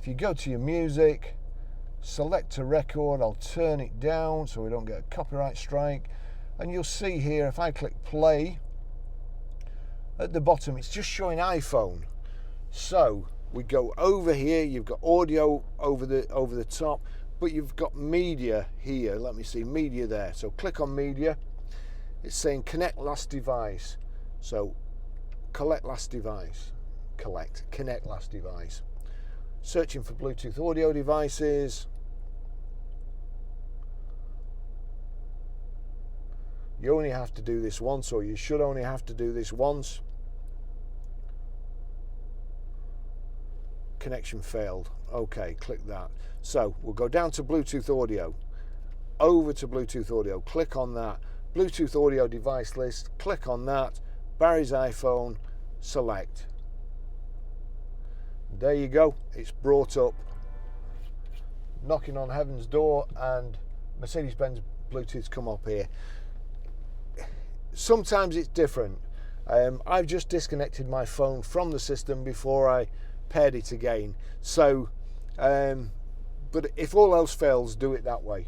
If you go to your music, select a record, I'll turn it down so we don't get a copyright strike, and you'll see here if I click play, at the bottom it's just showing iPhone. So we go over here, you've got audio over the top, but you've got media here. Let me see, media there. So click on media. It's saying connect last device. So connect last device. Searching for Bluetooth audio devices. You only have to do this once, or you should only have to do this once. Connection failed. Okay, click that. So we'll go down to Bluetooth audio, over to Bluetooth audio, click on that, Bluetooth audio device list, click on that, Barry's iPhone, select. There you go, it's brought up, knocking on heaven's door, and Mercedes Benz Bluetooth's come up here. Sometimes it's different. I've just disconnected my phone from the system before I paired it again. So, but if all else fails, do it that way.